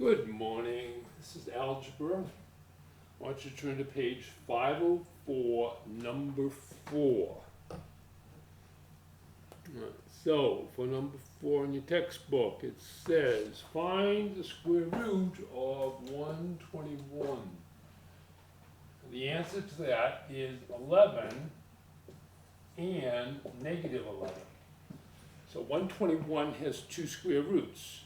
Good morning. This is algebra. I want you to turn to page 504, number 4. So, for number 4 in your textbook, it says, find the square root of 121. The answer to that is 11 and negative 11. So 121 has two square roots.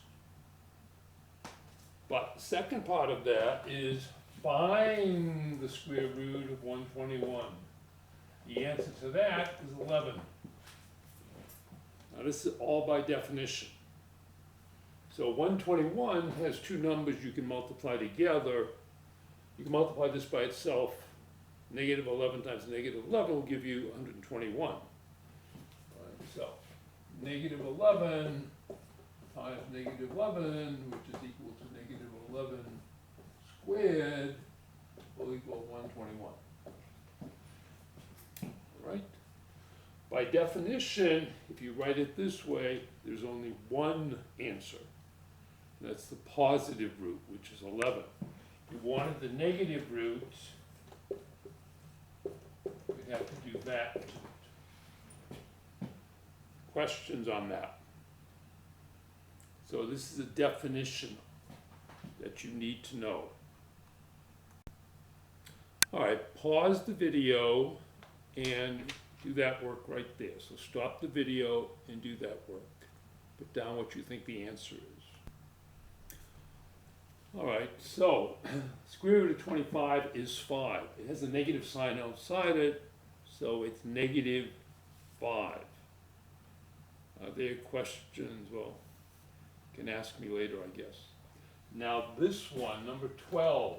But the second part of that is find the square root of 121. The answer to that is 11. Now this is all by definition. So 121 has two numbers you can multiply together. You can multiply this by itself. Negative 11 times negative 11 will give you 121. Right, so negative 11 times negative 11, which is equal to negative 11 squared, will equal 121. All right? By definition, if you write it this way, there's only one answer. That's the positive root, which is 11. If you wanted the negative root, we'd have to do that. Questions on that? So this is a definition that you need to know. All right, pause the video and do that work right there. So stop the video and do that work. Put down what you think the answer is. All right, so square root of 25 is 5. It has a negative sign outside it, so it's negative 5. Are there questions? Well, you can ask me later, I guess. Now this one, number 12.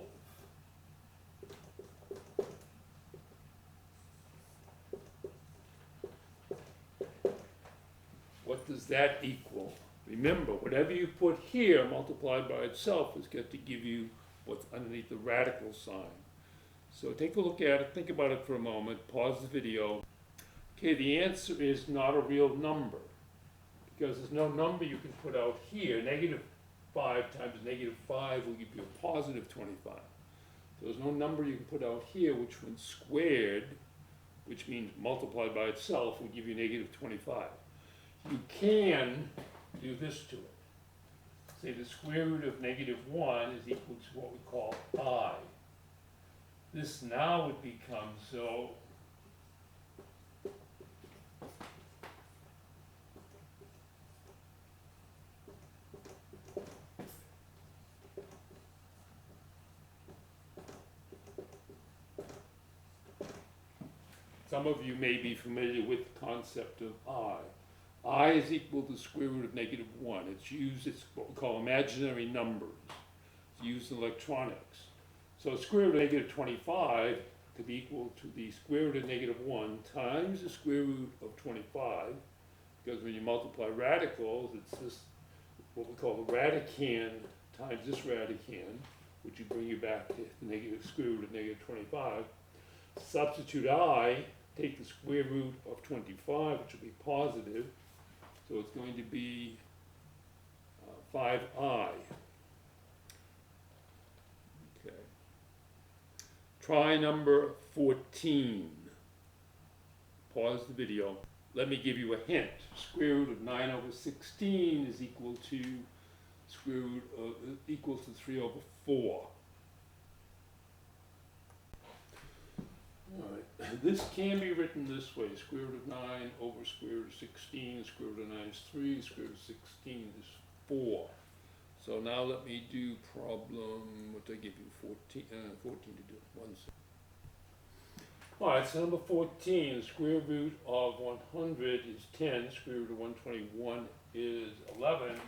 What does that equal? Remember, whatever you put here multiplied by itself is going to give you what's underneath the radical sign. So take a look at it, think about it for a moment, pause the video. Okay, the answer is not a real number because there's no number you can put out here. Negative 5 times negative 5 will give you a positive 25. So there's no number you can put out here which when squared, which means multiplied by itself, will give you negative 25. You can do this to it. Say the square root of negative 1 is equal to what we call I. This now would become, so some of you may be familiar with the concept of I. I is equal to the square root of negative 1. It's used, it's what we call imaginary numbers. It's used in electronics. So the square root of negative 25 could be equal to the square root of negative 1 times the square root of 25, because when you multiply radicals, it's this, what we call the radicand times this radicand, which would bring you back to the negative square root of negative 25. Substitute I, take the square root of 25, which will be positive, so it's going to be 5I. Okay. Try number 14. Pause the video. Let me give you a hint. Square root of 9 over 16 is equal to square root of equals to 3 over 4. All right. This can be written this way. Square root of 9 over square root of 16. Square root of 9 is 3. Square root of 16 is 4. So now let me do problem, what did I give you? 14 to do. 1 second. All right, so number 14, the square root of 100 is 10. Square root of 121 is 11.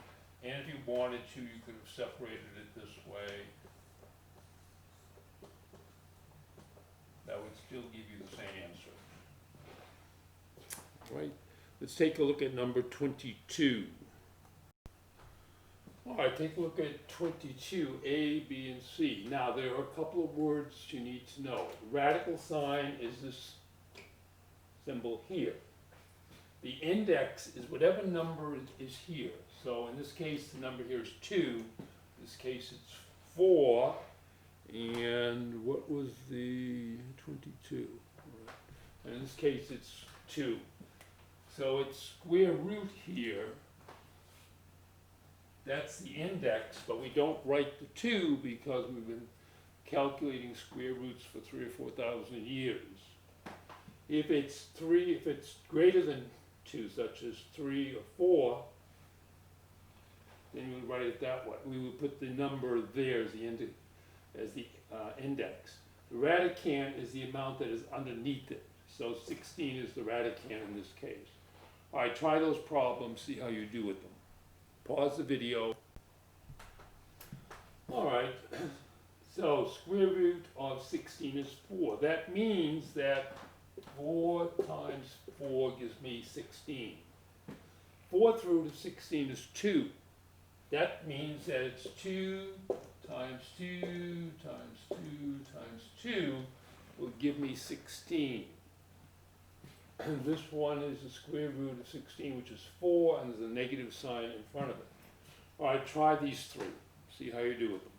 And if you wanted to, you could have separated it this way. That would still give you the same answer. Right. Let's take a look at number 22. All right, take a look at 22, A, B, and C. Now, there are a couple of words you need to know. The radical sign is this symbol here. The index is whatever number is here. So in this case, the number here is 2. The this case it's 4, and what was the 22? And in this case it's 2. So it's square root here. That's the index, but we don't write the 2 because we've been calculating square roots for 3,000 or 4,000 years. If it's greater than 2, such as 3 or 4, then we would write it that way. We would put the number there as the index. The radicand is the amount that is underneath it. So 16 is the radicand in this case. All right, try those problems, see how you do with them. Pause the video. All right, so square root of 16 is 4. That means that 4 times 4 gives me 16. 4th root of 16 is 2. That means that it's 2 times 2 times 2 times 2 will give me 16. This one is the square root of 16, which is 4, and there's a negative sign in front of it. All right, try these 3. See how you do with them.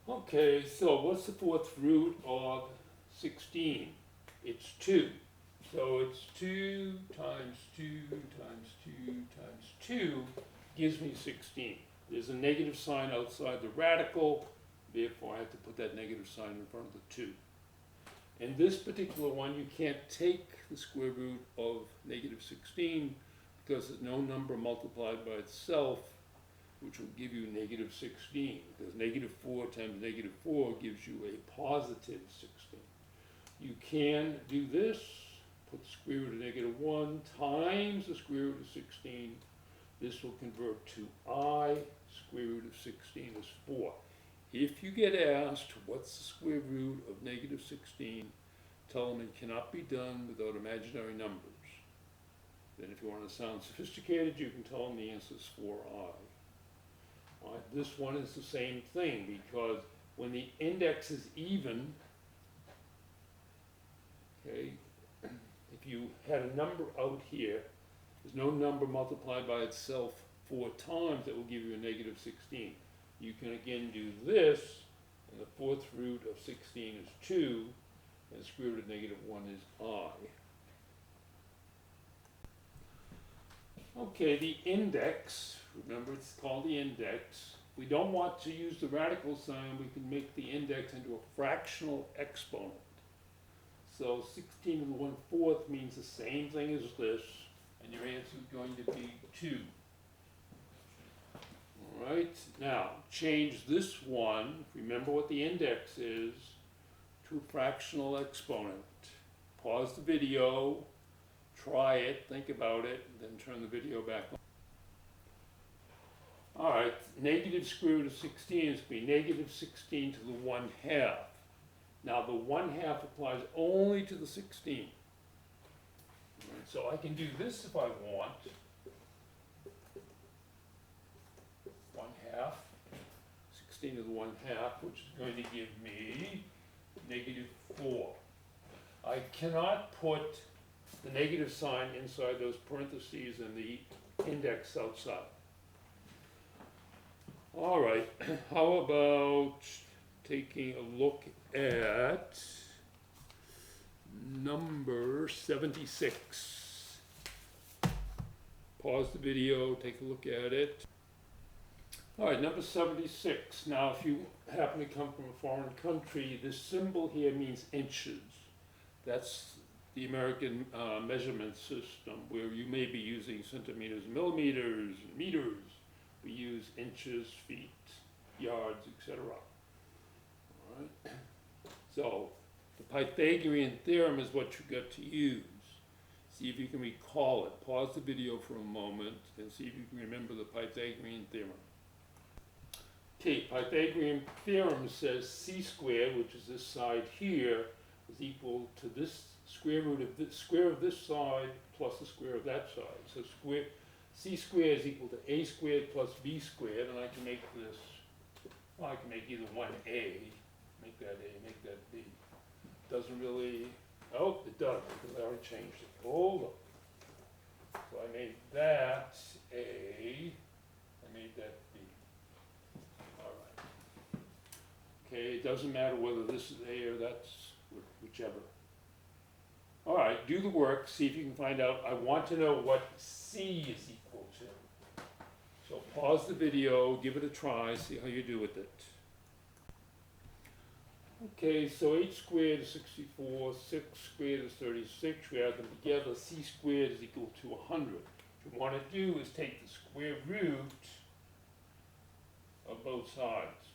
Okay, so what's the 4th root of 16? It's 2. So it's 2 times 2 times 2 times 2 gives me 16. There's a negative sign outside the radical, therefore I have to put that negative sign in front of the 2. In this particular one, you can't take the square root of negative 16 because there's no number multiplied by itself which will give you negative 16, because negative 4 times negative 4 gives you a positive 16. You can do this, put the square root of negative 1 times the square root of 16. This will convert to I. Square root of 16 is 4. If you get asked what's the square root of negative 16, tell them it cannot be done without imaginary numbers. Then if you want to sound sophisticated, you can tell them the answer is 4i. All right, this one is the same thing, because when the index is even, okay, if you had a number out here, there's no number multiplied by itself 4 times that will give you a negative 16. You can again do this, and the 4th root of 16 is 2, and the square root of negative 1 is I. Okay, the index, remember it's called the index. We don't want to use the radical sign, we can make the index into a fractional exponent. So 16 to the 1/4 means the same thing as this, and your answer is going to be 2. All right, now change this one, remember what the index is, to a fractional exponent. Pause the video, try it, think about it, and then turn the video back on. All right, negative square root of 16 is going to be negative 16 to the 1/2. Now the 1/2 applies only to the 16. All right, so I can do this if I want. 1/2, 16 to the 1/2, which is going to give me negative 4. I cannot put the negative sign inside those parentheses and the index outside. All right, how about taking a look at number 76. Pause the video, take a look at it. All right, number 76. Now, if you happen to come from a foreign country, this symbol here means inches. That's the American measurement system, where you may be using centimeters, millimeters, meters. We use inches, feet, yards, etc. All right. So the Pythagorean theorem is what you got to use. See if you can recall it. Pause the video for a moment and see if you can remember the Pythagorean theorem. Okay, Pythagorean theorem says c squared, which is this side here, is equal to this square root of this square of this side plus the square of that side. So c squared is equal to a squared plus b squared, and I can make this, well, I can make either one a, make that a, make that b. Doesn't really, oh, it does, because I already changed it. Hold on. So I made that a, that be? All right. Okay, it doesn't matter whether this is A or that's whichever. All right, do the work, see if you can find out. I want to know what C is equal to. So pause the video, give it a try, see how you do with it. Okay, so 8 squared is 64, 6 squared is 36, we add them together, C squared is equal to 100. What you want to do is take the square root of both sides.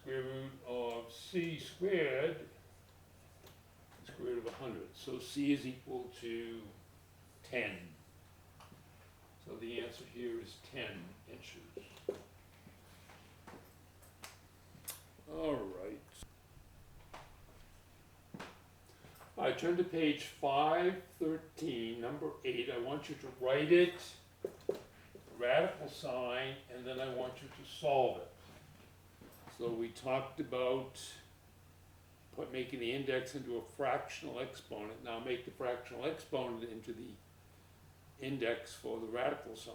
Square root of C squared, square root of 100. So C is equal to 10. So the answer here is 10 inches. All right. All right, turn to page 513, number 8. I want you to write it, radical sign, and then I want you to solve it. So we talked about making the index into a fractional exponent. Now make the fractional exponent into the index for the radical sign.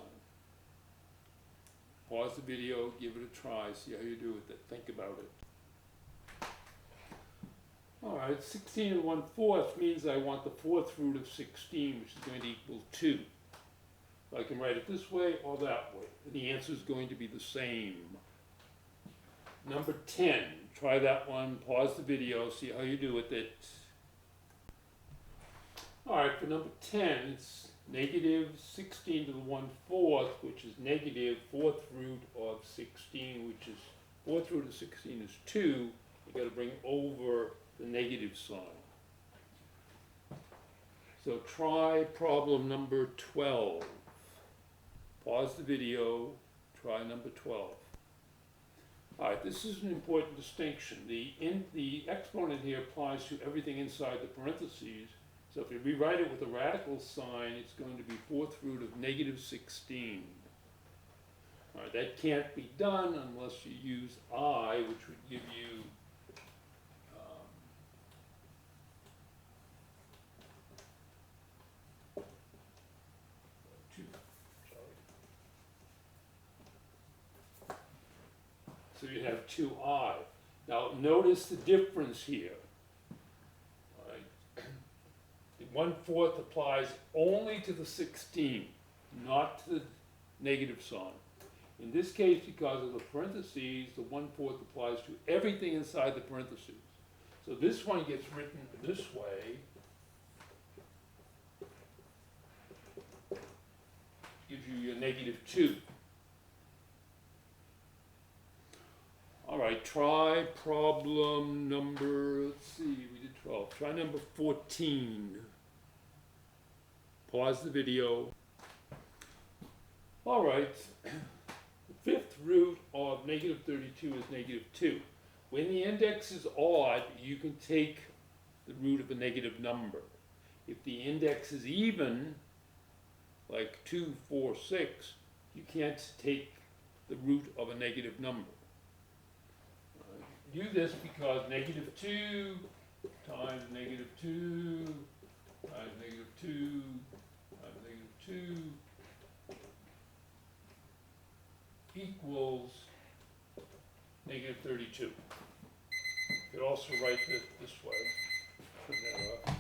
Pause the video, give it a try, see how you do with it, think about it. All right, 16 1/4 means I want the fourth root of 16, which is going to equal 2. I can write it this way or that way. The answer is going to be the same. Number 10, try that one, pause the video, see how you do with it. All right, for number 10, it's negative 16 to the 1/4, which is negative fourth root of 16, which is, fourth root of 16 is 2. You got to bring over the negative sign. So try problem number 12. Pause the video, try number 12. All right, this is an important distinction. The exponent here applies to everything inside the parentheses. So if you rewrite it with a radical sign, it's going to be fourth root of negative 16. All right, that can't be done unless you use I, which would give you so you have 2I. Now notice the difference here. All right. The 1/4 applies only to the 16, not to the negative sign. In this case, because of the parentheses, the 1/4 applies to everything inside the parentheses. So this one gets written this way. Gives you your negative 2. All right, try problem number, let's see, we did 12. Try number 14. Pause the video. All right, the fifth root of negative 32 is negative 2. When the index is odd, you can take the root of a negative number. If the index is even, like 2, 4, 6, you can't take the root of a negative number. Do this because negative 2 times negative 2 times negative 2 times negative 2 equals negative 32. You could also write this way. Turn that up.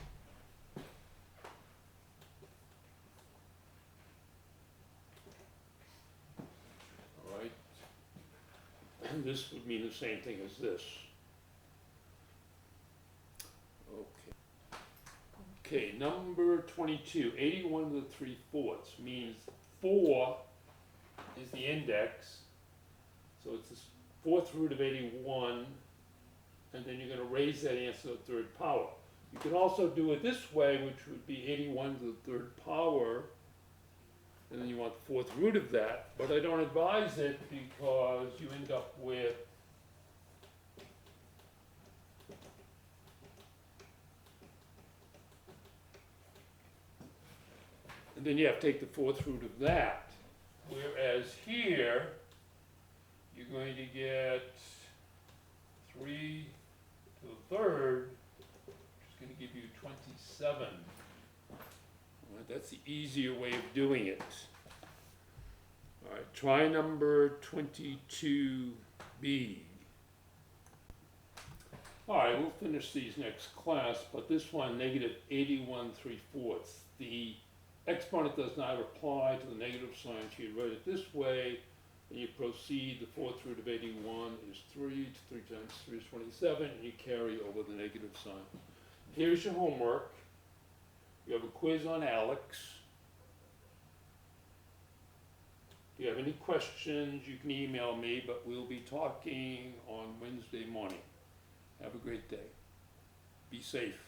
All right. And this would mean the same thing as this. Okay, number 22, 81 to the 3/4 means 4 is the index. So it's the fourth root of 81, and then you're going to raise that answer to the third power. You could also do it this way, which would be 81 to the third power, and then you want the fourth root of that, but I don't advise it because you end up with and then you have to take the fourth root of that. Whereas here, you're going to get 3 to the third, which is going to give you 27. That's the easier way of doing it. All right, try number 22B. All right, we'll finish these next class, but this one, negative 81 3/4. The exponent does not apply to the negative sign, so you write it this way, and you proceed. The fourth root of 81 is 3. 3 times 3 is 27, and you carry over the negative sign. Here's your homework. You have a quiz on Alex. If you have any questions, you can email me, but we'll be talking on Wednesday morning. Have a great day. Be safe.